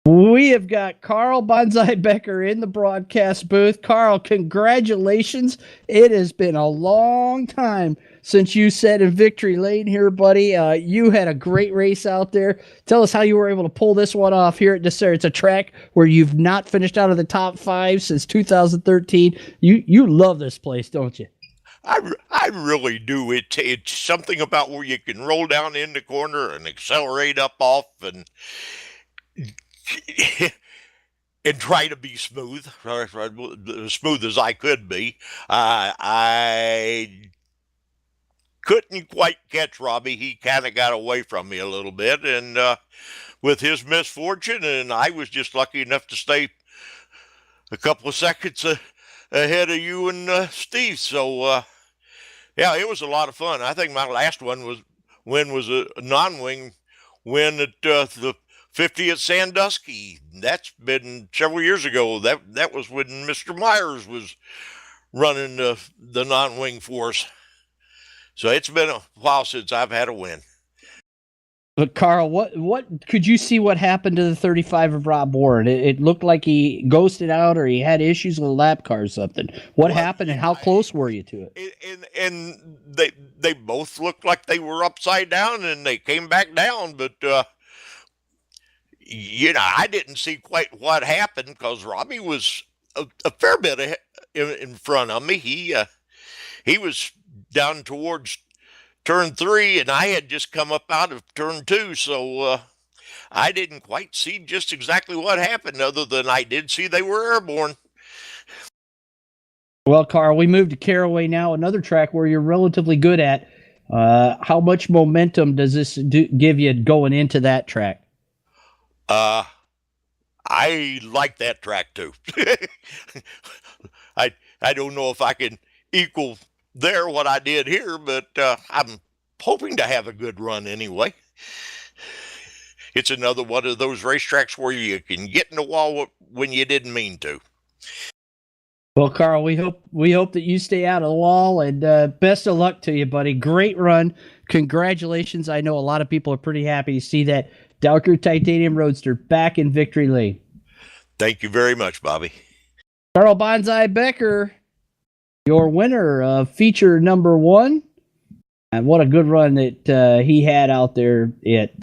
We have got Carl Bonsai Becker in the broadcast booth. Carl, congratulations. It has been a long time since you sat in victory lane here, buddy. You had a great race out there. Tell us how you were able to pull this one off here at Dasera. It's a track where you've not finished out of the top 5 since 2013. You love this place, don't you? I really do. It's something about where you can roll down in the corner and accelerate up off and and try to be smooth, as smooth as I could be. I couldn't quite catch Robbie. He kind of got away from me a little bit, and with his misfortune, and I was just lucky enough to stay a couple of seconds ahead of you and Steve. So yeah, it was a lot of fun. I think my last win was a non-wing win at the 50th Sandusky. That's been several years ago. That was when Mr. Myers was running the non-wing force. So it's been a while since I've had a win. But Carl, what could you see what happened to the 35 of Rob Warren? It looked like he ghosted out or he had issues with a lap car or something. What happened and how close were you to it? And they both looked like they were upside down and they came back down, but I didn't see quite what happened because Robbie was a fair bit in front of me. He was down towards turn 3, and I had just come up out of turn 2, so I didn't quite see just exactly what happened, other than I did see they were airborne. Well, Carl, we moved to Caraway now, another track where you're relatively good at. How much momentum does this give you going into that track? I like that track too. I don't know if I can equal there what I did here, but I'm hoping to have a good run anyway. It's another one of those racetracks where you can get in the wall when you didn't mean to. Well, Carl, we hope that you stay out of the wall, and best of luck to you, buddy. Great run. Congratulations. I know a lot of people are pretty happy to see that Dowker Titanium Roadster back in victory lane. Thank you very much, Bobby. Carl Bonsai Becker, your winner of feature number 1. And what a good run that he had out there at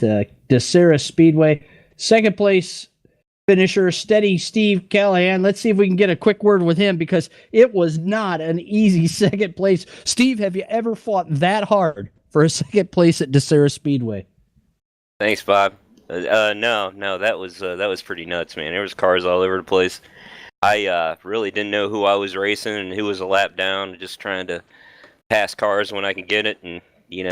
Dasera Speedway. Second place finisher, steady Steve Callahan. Let's see if we can get a quick word with him because it was not an easy second place. Steve, have you ever fought that hard for a second place at Dasera Speedway? Thanks, Bob. No, that was pretty nuts, man. There was cars all over the place. I really didn't know who I was racing and who was a lap down. Just trying to pass cars when I could get it, and be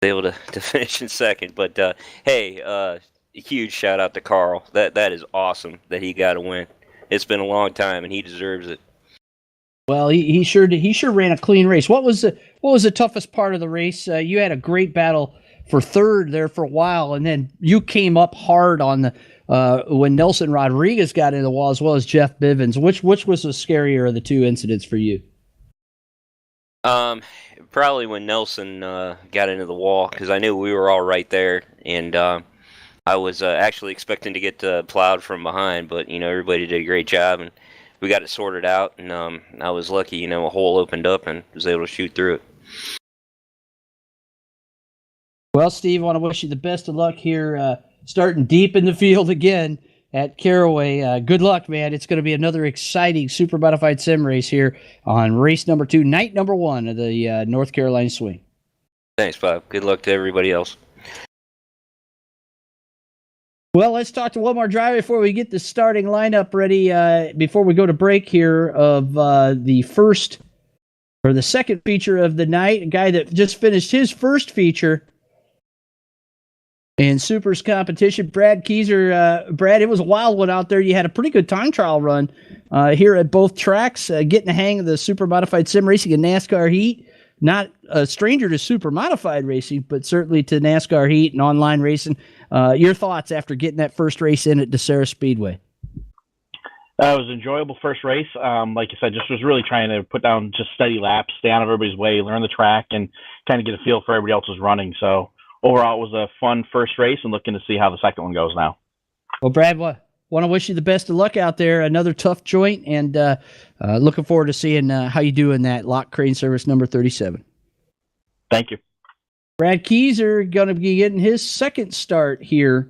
able to finish in second. But hey, a huge shout out to Carl. That is awesome that he got a win. It's been a long time, and he deserves it. Well, he sure did. He sure ran a clean race. What was the toughest part of the race? You had a great battle for third there for a while, and then you came up hard on the when Nelson Rodriguez got in the wall, as well as Jeff Bivens. Which was the scarier of the two incidents for you? Probably when Nelson got into the wall, because I knew we were all right there, and I was actually expecting to get plowed from behind, but everybody did a great job, and we got it sorted out, and I was lucky, a hole opened up and was able to shoot through it. Well, Steve, I want to wish you the best of luck here, starting deep in the field again at Caraway. Good luck, man. It's going to be another exciting Super Modified Sim race here on race number 2, night number 1 of the North Carolina Swing. Thanks, Bob. Good luck to everybody else. Well, let's talk to one more driver before we get the starting lineup ready. Before we go to break here of the second feature of the night, a guy that just finished his first feature in Super's competition, Brad Keyser. Brad, it was a wild one out there. You had a pretty good time trial run here at both tracks, getting the hang of the Super Modified Sim racing and NASCAR heat. Not a stranger to Super Modified racing, but certainly to NASCAR heat and online racing. Your thoughts after getting that first race in at Dasera Speedway? It was an enjoyable first race. Like I said, just was really trying to put down just steady laps, stay out of everybody's way, learn the track, and kind of get a feel for everybody else's running. So overall, it was a fun first race, and looking to see how the second one goes now. Well, Brad, want to wish you the best of luck out there. Another tough joint, and looking forward to seeing how you do in that lock crane service number 37. Thank you. Brad Keyser going to be getting his second start here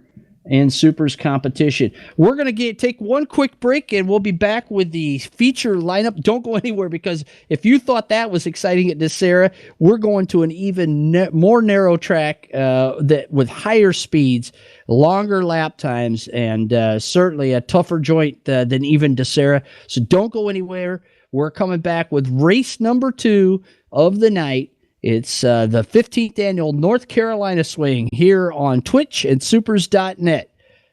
in Supers competition. We're going to take one quick break, and we'll be back with the feature lineup. Don't go anywhere, because if you thought that was exciting at Dasera, we're going to an even more narrow track that with higher speeds, longer lap times, and certainly a tougher joint than even Dasera. So don't go anywhere. We're coming back with race number 2 of the night. It's the 15th annual North Carolina Swing here on Twitch and Supers.net.